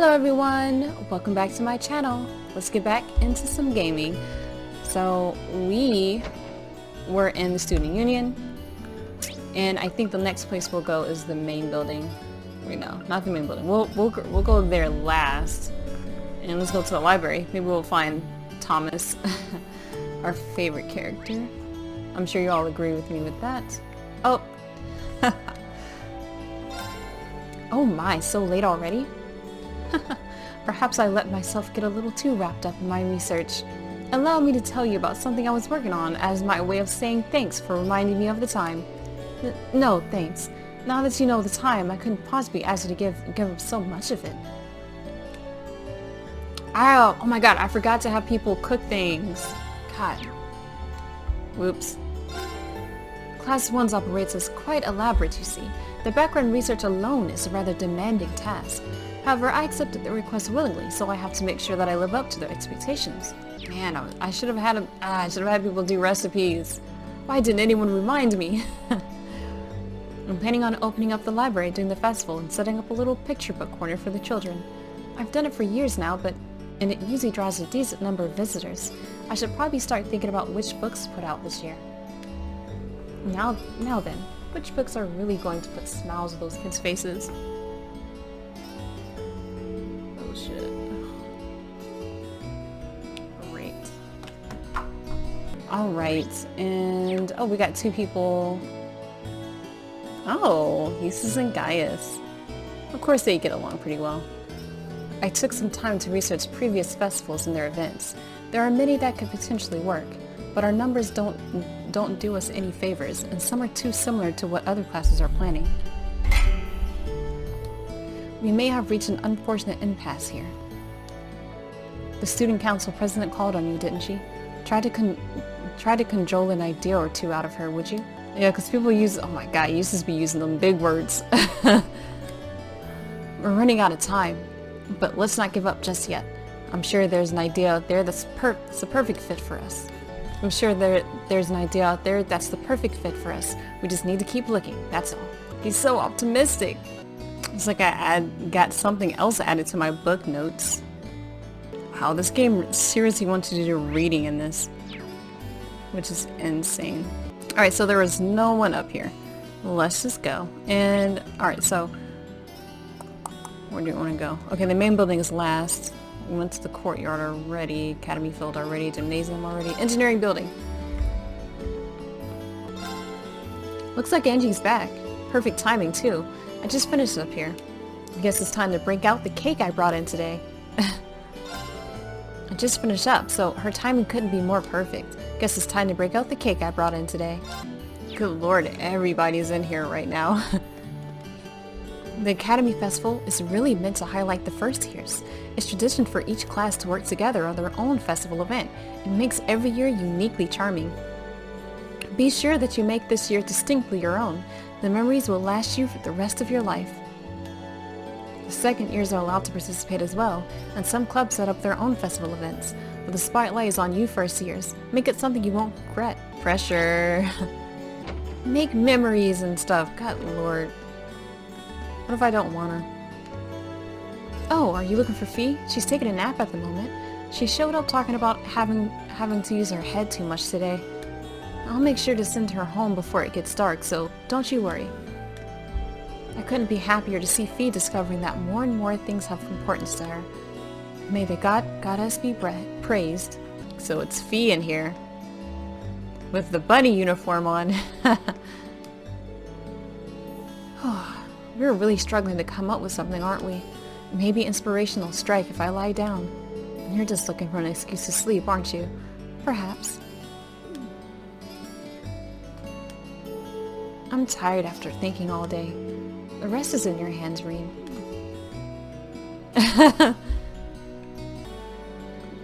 Hello everyone, welcome back to my channel. Let's get back into some gaming. So we were in the student union, and I think the next place we'll go is the main building. Wait, no, not the main building. We'll go there last, and let's go to the library. Maybe we'll find Thomas, our favorite character. I'm sure you all agree with me with that. Oh, oh my, so late already? Perhaps I let myself get a little too wrapped up in my research. Allow me to tell you about something I was working on as my way of saying thanks for reminding me of the time. No, thanks. Now that you know the time, I couldn't possibly ask you to give up so much of it. Ow! Oh my god, I forgot to have people cook things. God. Whoops. Class 1's operates as quite elaborate, you see. The background research alone is a rather demanding task. However, I accepted the request willingly, so I have to make sure that I live up to their expectations. Man, I should have had people do recipes. Why didn't anyone remind me? I'm planning on opening up the library during the festival and setting up a little picture book corner for the children. I've done it for years now, and it usually draws a decent number of visitors. I should probably start thinking about which books to put out this year. Now then, which books are really going to put smiles on those kids' faces? Oh shit. Great. Alright, and oh, we got two people. Oh, Eustace and Gaius. Of course they get along pretty well. I took some time to research previous festivals and their events. There are many that could potentially work, but our numbers don't do us any favors, and some are too similar to what other classes are planning. We may have reached an unfortunate impasse here. The student council president called on you, didn't she? Try to cajole an idea or two out of her, would you? Yeah, because people use, oh my god, Eustace be using them big words. We're running out of time, but let's not give up just yet. I'm sure there's an idea out there that's the perfect fit for us. I'm sure there's an idea out there that's the perfect fit for us. We just need to keep looking, that's all. He's so optimistic. It's like I got something else added to my book notes. Wow, this game seriously wants you to do reading in this, which is insane. Alright, so there was no one up here. Let's just go. And, alright, so where do you want to go? Okay, the main building is last. We went to the courtyard already, academy field already, gymnasium already, engineering building. Looks like Angie's back. Perfect timing too. I just finished up here. I guess it's time to break out the cake I brought in today. I just finished up, so her timing couldn't be more perfect. Guess it's time to break out the cake I brought in today. Good lord, everybody's in here right now. The Academy Festival is really meant to highlight the first years. It's tradition for each class to work together on their own festival event. It makes every year uniquely charming. Be sure that you make this year distinctly your own. The memories will last you for the rest of your life. The second years are allowed to participate as well, and some clubs set up their own festival events. But the spotlight is on you first years. Make it something you won't regret. Pressure. Make memories and stuff. God lord. What if I don't wanna? Oh, are you looking for Fee? She's taking a nap at the moment. She showed up talking about having to use her head too much today. I'll make sure to send her home before it gets dark, so don't you worry. I couldn't be happier to see Fee discovering that more and more things have importance to her. May the goddess be praised. So it's Fee in here. With the bunny uniform on. We're really struggling to come up with something, aren't we? Maybe inspiration will strike if I lie down. You're just looking for an excuse to sleep, aren't you? Perhaps. I'm tired after thinking all day. The rest is in your hands, Reem. Oh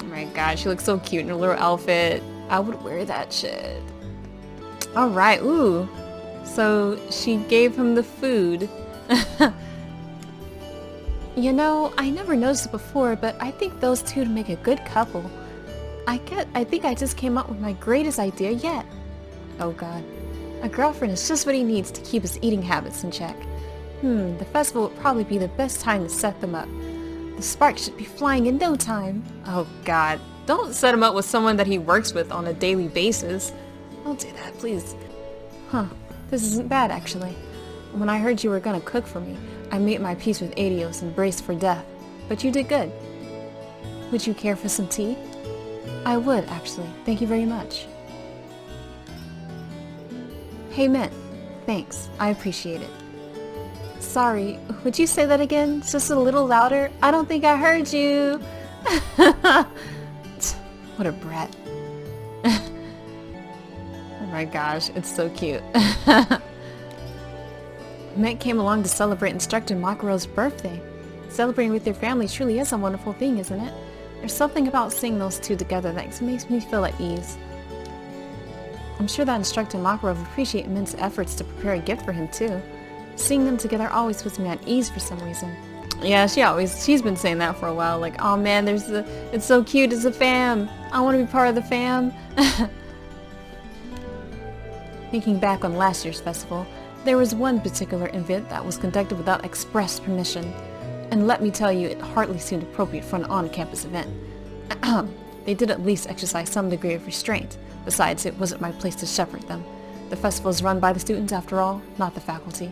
my god, she looks so cute in her little outfit. I would wear that shit. Alright, ooh. So she gave him the food. You know, I never noticed it before, but I think those two would make a good couple. I think I just came up with my greatest idea yet. Oh god. A girlfriend is just what he needs to keep his eating habits in check. The festival would probably be the best time to set them up. The spark should be flying in no time. Oh god. Don't set him up with someone that he works with on a daily basis. Don't do that, please. Huh. This isn't bad, actually. When I heard you were gonna cook for me, I made my peace with Adios and braced for death. But you did good. Would you care for some tea? I would, actually. Thank you very much. Hey, Mint. Thanks. I appreciate it. Sorry, would you say that again? Just a little louder? I don't think I heard you. What a brat. Oh my gosh, it's so cute. Mint came along to celebrate Instructor Makaro's birthday. Celebrating with your family truly is a wonderful thing, isn't it? There's something about seeing those two together that makes me feel at ease. I'm sure that Instructor Makaro would appreciate Mint's efforts to prepare a gift for him too. Seeing them together always puts me at ease for some reason. Yeah, she's been saying that for a while, like, oh man, it's so cute, it's a fam. I want to be part of the fam. Thinking back on last year's festival, there was one particular event that was conducted without express permission. And let me tell you, it hardly seemed appropriate for an on-campus event. They did at least exercise some degree of restraint. Besides, it wasn't my place to shepherd them. The festival is run by the students, after all, not the faculty.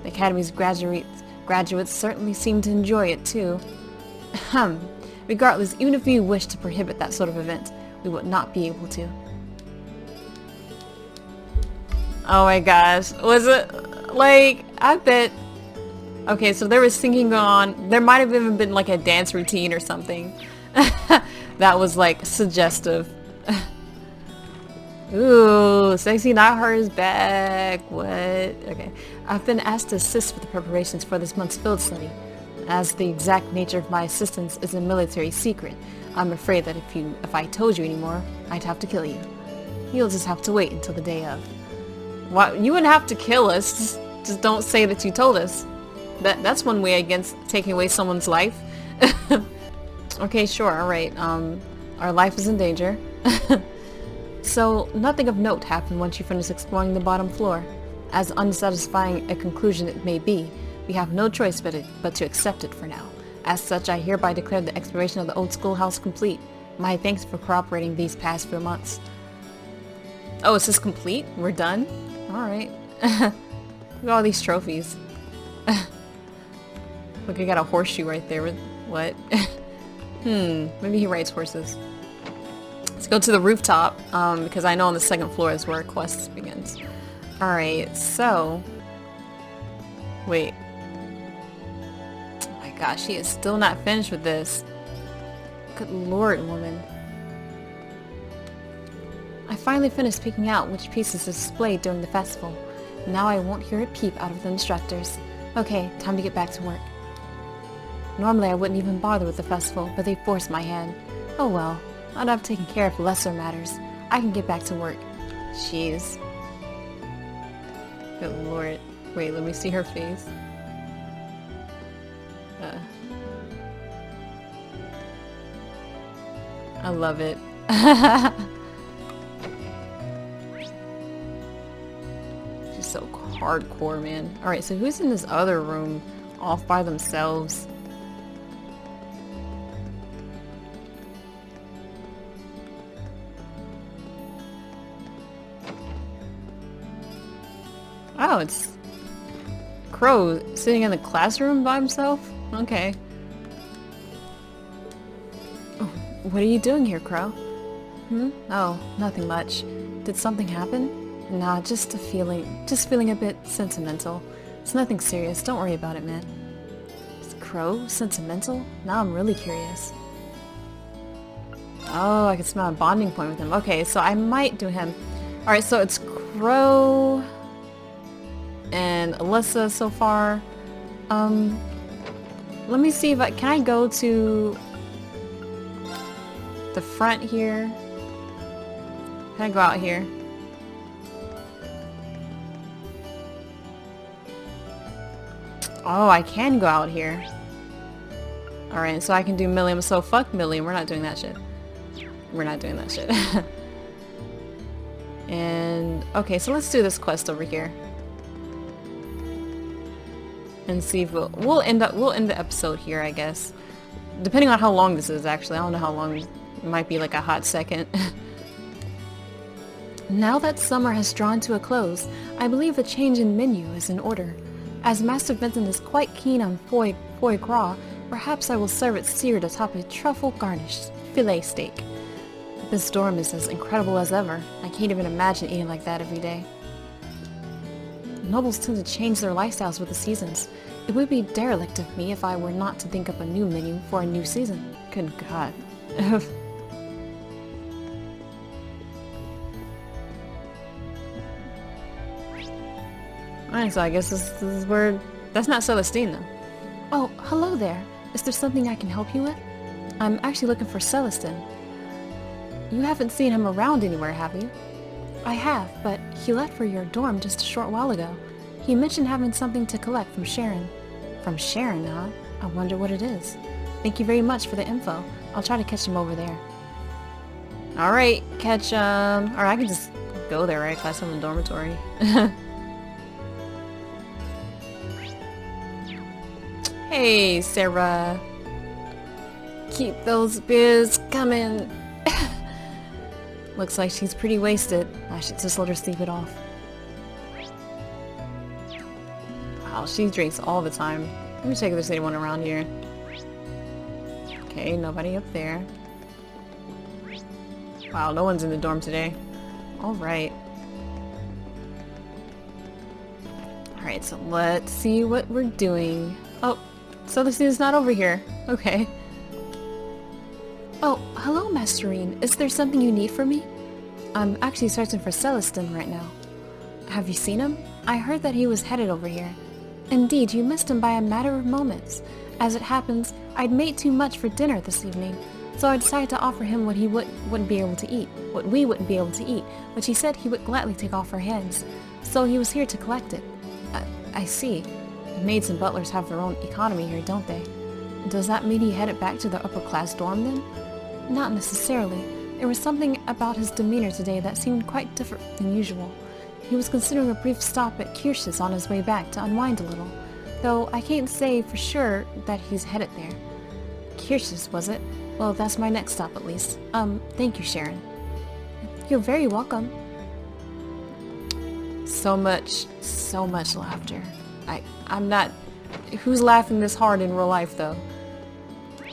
The Academy's graduates certainly seem to enjoy it, too. Regardless, even if we wish to prohibit that sort of event, we would not be able to. Oh my gosh, was it, like, I bet... Okay, so there was singing going on. There might have even been, like, a dance routine or something. That was, like, suggestive. Ooh, Sexy Not Her is back. What? Okay. I've been asked to assist with the preparations for this month's field study. As the exact nature of my assistance is a military secret, I'm afraid that if I told you anymore, I'd have to kill you. You'll just have to wait until the day of. What? You wouldn't have to kill us. Just don't say that you told us. That's one way against taking away someone's life. Okay, sure, alright. Our life is in danger. So, nothing of note happened once you finished exploring the bottom floor. As unsatisfying a conclusion it may be, we have no choice but to accept it for now. As such, I hereby declare the exploration of the old schoolhouse complete. My thanks for cooperating these past few months. Oh, is this complete? We're done? Alright. Look at all these trophies. Look, I got a horseshoe right there. What? Maybe he rides horses. Let's go to the rooftop, because I know on the second floor is where quest begins. Alright, so... Wait. Oh my gosh, she is still not finished with this. Good lord, woman. I finally finished picking out which pieces to display during the festival. Now I won't hear a peep out of the instructors. Okay, time to get back to work. Normally I wouldn't even bother with the festival, but they forced my hand. Oh well. Now that I've taken care of lesser matters, I can get back to work. Jeez. Good lord. Wait, let me see her face. I love it. She's so hardcore, man. Alright, so who's in this other room off by themselves? Oh, it's Crow sitting in the classroom by himself? Okay. Oh, what are you doing here, Crow? Oh, nothing much. Did something happen? Nah, just feeling a bit sentimental. It's nothing serious, don't worry about it, man. Is Crow sentimental? Now I'm really curious. Oh, I can smell a bonding point with him. Okay, so I might do him. Alright, so it's Crow... and Alyssa so far. Let me see if can I go to the front here? Can I go out here? Oh, I can go out here. Alright, so I can do Milliam. So fuck Milliam, we're not doing that shit. We're not doing that shit. And, okay, so let's do this quest over here. and see if we'll end the episode here, I guess. Depending on how long this is, actually. I don't know how long. It might be like a hot second. Now that summer has drawn to a close, I believe a change in menu is in order. As Master Vincent is quite keen on foie gras, perhaps I will serve it seared atop a truffle-garnished filet steak. This storm is as incredible as ever. I can't even imagine eating like that every day. Nobles tend to change their lifestyles with the seasons. It would be derelict of me if I were not to think up a new menu for a new season. Good God. Alright, so I guess this is where... That's not Celestin, though. Oh, hello there. Is there something I can help you with? I'm actually looking for Celestin. You haven't seen him around anywhere, have you? I have, but he left for your dorm just a short while ago. He mentioned having something to collect from Sharon. From Sharon, huh? I wonder what it is. Thank you very much for the info. I'll try to catch him over there. Alright, catch or I can just go there, right? Class in the dormitory. Hey, Sarah. Keep those beers coming. Looks like she's pretty wasted. I should just let her sleep it off. Wow, she drinks all the time. Let me check if there's anyone around here. Okay, nobody up there. Wow, no one's in the dorm today. Alright. Alright, so let's see what we're doing. Oh, Celestin's not over here. Okay. Oh, hello, Masterine. Is there something you need from me? I'm actually searching for Celestin right now. Have you seen him? I heard that he was headed over here. Indeed, you missed him by a matter of moments. As it happens, I'd made too much for dinner this evening, so I decided to offer him what he wouldn't be able to eat, what we wouldn't be able to eat, which he said he would gladly take off our hands. So he was here to collect it. I see. Maids and butlers have their own economy here, don't they? Does that mean he headed back to the upper-class dorm then? Not necessarily. There was something about his demeanor today that seemed quite different than usual. He was considering a brief stop at Kirsch's on his way back to unwind a little, though I can't say for sure that he's headed there. Kirsch's, was it? Well, that's my next stop at least. Thank you, Sharon. You're very welcome. So much laughter. I'm not... Who's laughing this hard in real life, though?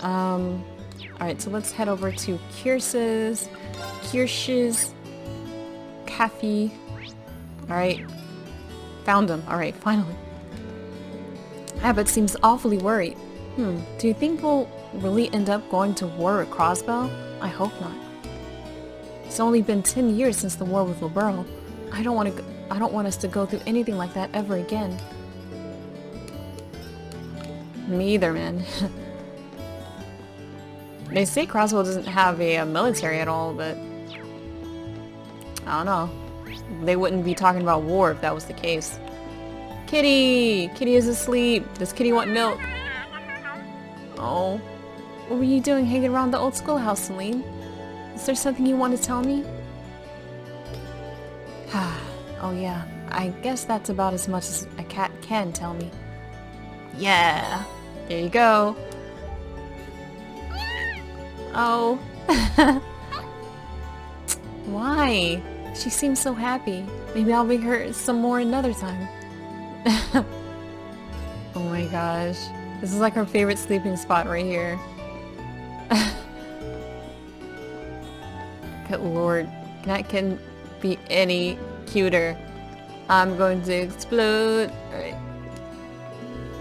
Alright, so let's head over to Kirsch's Cafe. Alright. Found him. Alright, finally. Abbott seems awfully worried. Do you think we'll really end up going to war with Crossbell? I hope not. It's only been 10 years since the war with Liberl. I don't want us to go through anything like that ever again. Me either, man. They say Crossbell doesn't have a military at all, but I don't know. They wouldn't be talking about war if that was the case. Kitty! Kitty is asleep. Does Kitty want milk? Oh. What were you doing hanging around the old schoolhouse, Celine? Is there something you want to tell me? Oh yeah. I guess that's about as much as a cat can tell me. Yeah! There you go. Oh. Why? She seems so happy. Maybe I'll bring her some more another time. Oh my gosh. This is like her favorite sleeping spot right here. Good lord. That can be any cuter. I'm going to explode. Alright.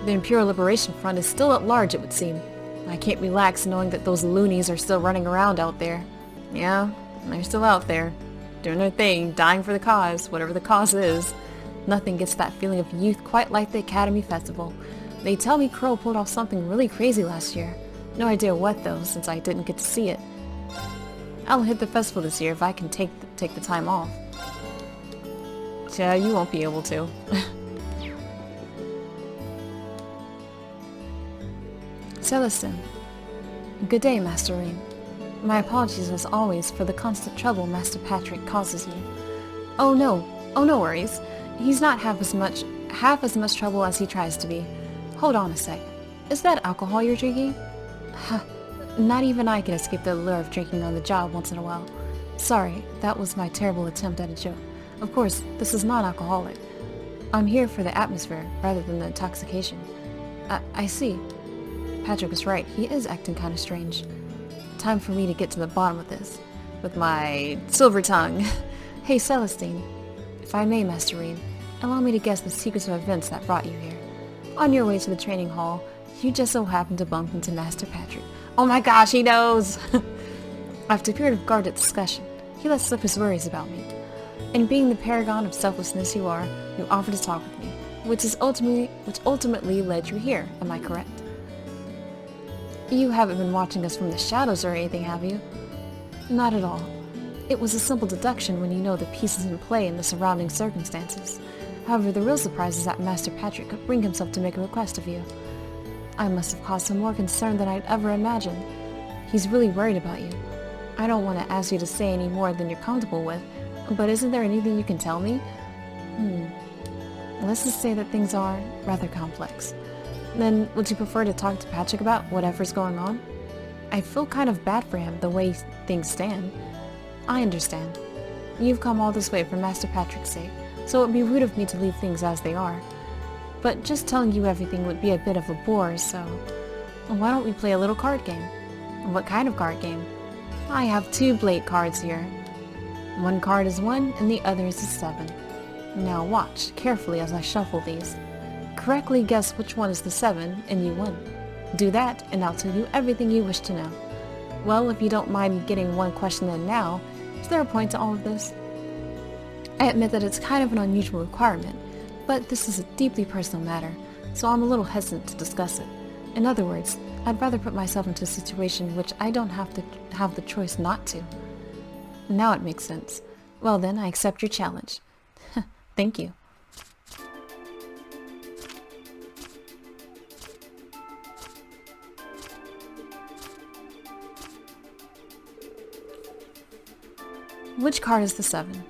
The Imperial Liberation Front is still at large, it would seem. I can't relax knowing that those loonies are still running around out there. Yeah, they're still out there. Doing their thing, dying for the cause, whatever the cause is. Nothing gets that feeling of youth quite like the Academy Festival. They tell me Crow pulled off something really crazy last year. No idea what though, since I didn't get to see it. I'll hit the festival this year if I can take the time off. Yeah, you won't be able to. Celestin. Good day, Master Rain. My apologies as always for the constant trouble Master Patrick causes you. Oh no worries. He's not half as much trouble as he tries to be. Hold on a sec. Is that alcohol you're drinking? Huh. Not even I can escape the allure of drinking on the job once in a while. Sorry, that was my terrible attempt at a joke. Of course, this is non-alcoholic. I'm here for the atmosphere rather than the intoxication. I see. Patrick was right. He is acting kind of strange. Time for me to get to the bottom of this. With my silver tongue. Hey, Celestin. If I may, Master Reed, allow me to guess the sequence of events that brought you here. On your way to the training hall, you just so happened to bump into Master Patrick. Oh my gosh, he knows! After a period of guarded discussion, he let slip his worries about me. And being the paragon of selflessness you are, you offered to talk with me, which ultimately led you here, am I correct? You haven't been watching us from the shadows or anything, have you? Not at all. It was a simple deduction when you know the pieces in play in the surrounding circumstances. However, the real surprise is that Master Patrick could bring himself to make a request of you. I must have caused him more concern than I'd ever imagined. He's really worried about you. I don't want to ask you to say any more than you're comfortable with, but isn't there anything you can tell me? Let's just say that things are rather complex. Then, would you prefer to talk to Patrick about whatever's going on? I feel kind of bad for him the way things stand. I understand. You've come all this way for Master Patrick's sake, so it would be rude of me to leave things as they are. But just telling you everything would be a bit of a bore, so why don't we play a little card game? What kind of card game? I have 2 blade cards here. One card is 1 and the other is a 7. Now watch carefully as I shuffle these. Correctly guess which one is the 7 and you win. Do that and I'll tell you everything you wish to know. Well, if you don't mind me getting one question in now, is there a point to all of this? I admit that it's kind of an unusual requirement, but this is a deeply personal matter, so I'm a little hesitant to discuss it. In other words, I'd rather put myself into a situation in which I don't have to have the choice not to. Now it makes sense. Well then, I accept your challenge. Thank you. Which card is the 7?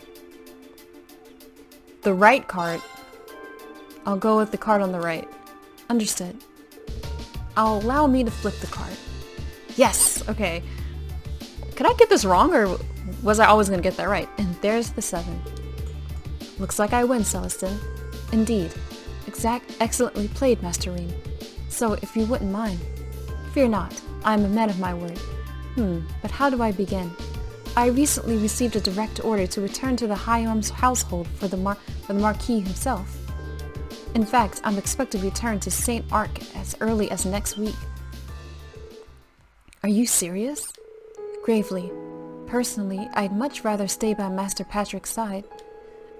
The right card. I'll go with the card on the right. Understood. Allow me to flip the card. Yes! Okay. Could I get this wrong, or was I always going to get that right? And there's the 7. Looks like I win, Celestin. Indeed. Excellently played, Master Reed. So, if you wouldn't mind. Fear not. I am a man of my word. But how do I begin? I recently received a direct order to return to the High Arms household for the Marquis himself. In fact, I'm expected to return to St. Arc as early as next week. Are you serious? Gravely. Personally, I'd much rather stay by Master Patrick's side.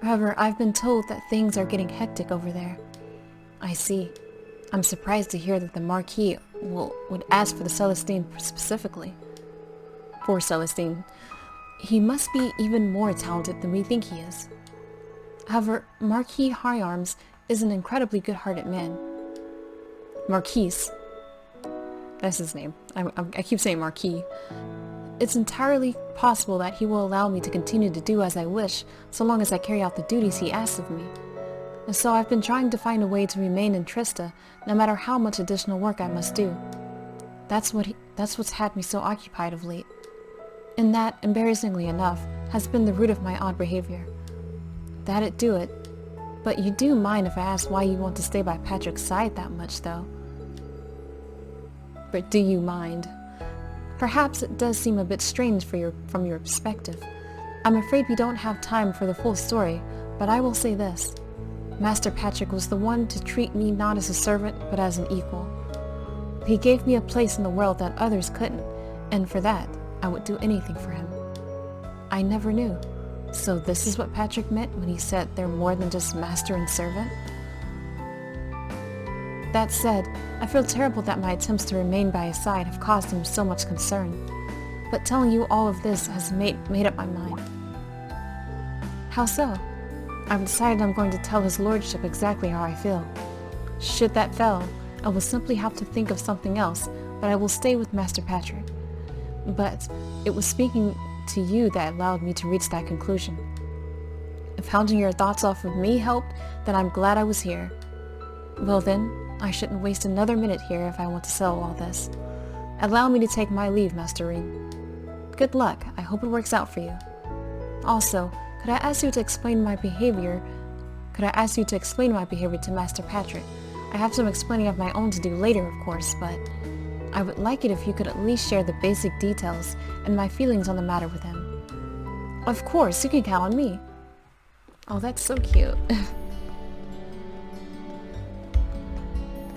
However, I've been told that things are getting hectic over there. I see. I'm surprised to hear that the Marquis would ask for the Celestin specifically. Poor Celestin. He must be even more talented than we think he is. However, Marquis High Arms is an incredibly good-hearted man. Marquise. That's his name. I keep saying Marquis. It's entirely possible that he will allow me to continue to do as I wish, so long as I carry out the duties he asks of me. And so I've been trying to find a way to remain in Trista, no matter how much additional work I must do. That's what's had me so occupied of late. And that, embarrassingly enough, has been the root of my odd behavior. That'd do it. But you do mind if I ask why you want to stay by Patrick's side that much, though? But do you mind? Perhaps it does seem a bit strange from your perspective. I'm afraid we don't have time for the full story, but I will say this. Master Patrick was the one to treat me not as a servant, but as an equal. He gave me a place in the world that others couldn't, and for that, I would do anything for him. I never knew. So this is what Patrick meant when he said they're more than just master and servant? That said, I feel terrible that my attempts to remain by his side have caused him so much concern. But telling you all of this has made up my mind. How so? I've decided I'm going to tell his lordship exactly how I feel. Should that fail, I will simply have to think of something else, but I will stay with Master Patrick. But it was speaking to you that allowed me to reach that conclusion. If hounding your thoughts off of me helped, then I'm glad I was here. Well then, I shouldn't waste another minute here if I want to settle all this. Allow me to take my leave, Master Ring. Good luck. I hope it works out for you. Also, could I ask you to explain my behavior to Master Patrick? I have some explaining of my own to do later, of course, but I would like it if you could at least share the basic details and my feelings on the matter with him. Of course, you can count on me. Oh, that's so cute.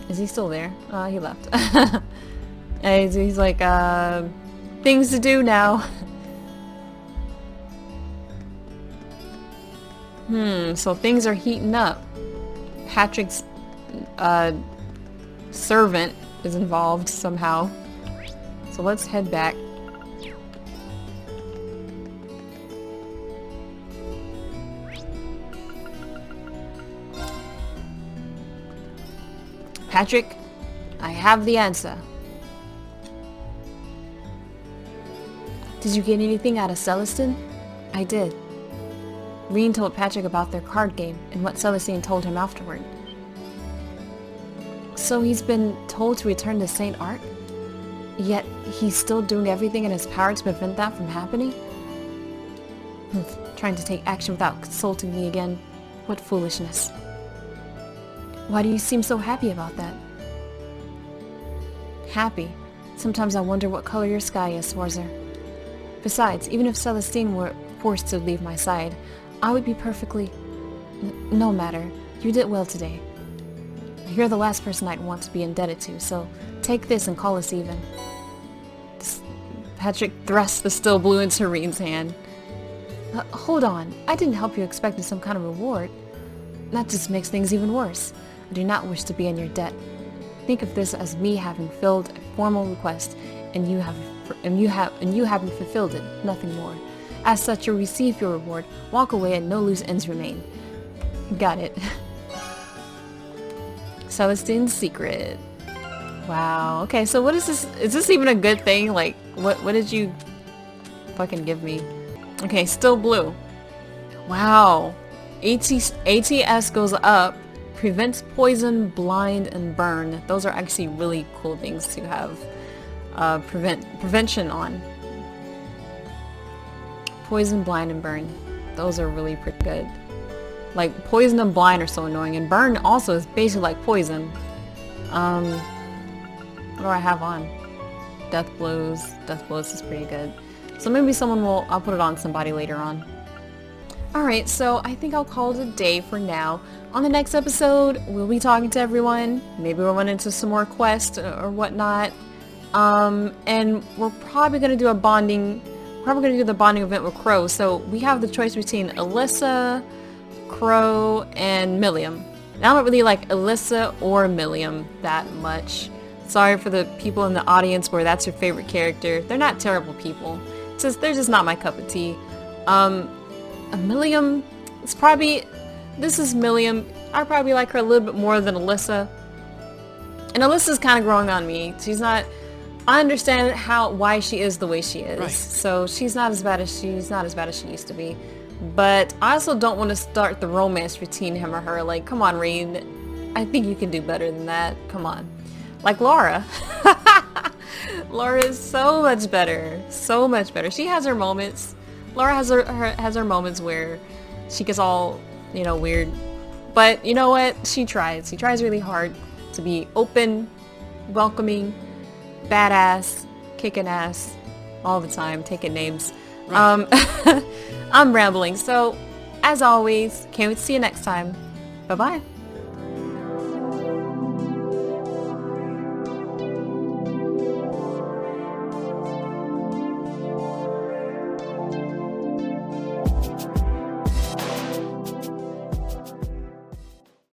Is he still there? He left. And he's like, things to do now. So things are heating up. Patrick's servant is involved somehow. So let's head back. Patrick, I have the answer. Did you get anything out of Celestin? I did. Reen told Patrick about their card game and what Celestin told him afterward. So he's been told to return to St. Arc? Yet he's still doing everything in his power to prevent that from happening? Trying to take action without consulting me again. What foolishness. Why do you seem so happy about that? Happy? Sometimes I wonder what color your sky is, Swarzer. Besides, even if Celestine were forced to leave my side, I would be perfectly... No matter. You did well today. You're the last person I'd want to be indebted to, so take this and call us even. Patrick thrusts the still blue into Reen's hand. Hold on. I didn't help you expecting some kind of reward. That just makes things even worse. I do not wish to be in your debt. Think of this as me having filled a formal request, and you haven't fulfilled it, nothing more. As such, you'll receive your reward, walk away, and no loose ends remain. Got it. Celestine's secret. Wow. Okay, so what is this? Is this even a good thing? Like, what did you fucking give me? Okay, still blue. Wow. ATS goes up. Prevents poison, blind, and burn. Those are actually really cool things to have prevention on. Poison, blind, and burn. Those are really pretty good. Like, poison and blind are so annoying, and burn also is basically like poison. What do I have on? Death blows. Death blows is pretty good. So maybe I'll put it on somebody later on. Alright, so I think I'll call it a day for now. On the next episode, we'll be talking to everyone. Maybe we'll run into some more quests or whatnot. And we're probably going to do the bonding event with Crow. So we have the choice between Alyssa, Crow, and Milliam. Now I don't really like Alyssa or Milliam that much. Sorry for the people in the audience where that's your favorite character. They're not terrible people. They're just not my cup of tea. Milliam, this is Milliam. I probably like her a little bit more than Alyssa. And Alyssa's kind of growing on me. I understand why she is the way she is. Right. So she's not as bad as she used to be. But I also don't want to start the romance between him or her. Like, come on, Reen. I think you can do better than that. Come on. Like Laura. Laura is so much better. So much better. She has her moments. Laura has her moments where she gets all, weird. But you know what? She tries. She tries really hard to be open, welcoming, badass, kicking ass all the time, taking names. Right. I'm rambling. So, as always, can't wait to see you next time. Bye-bye.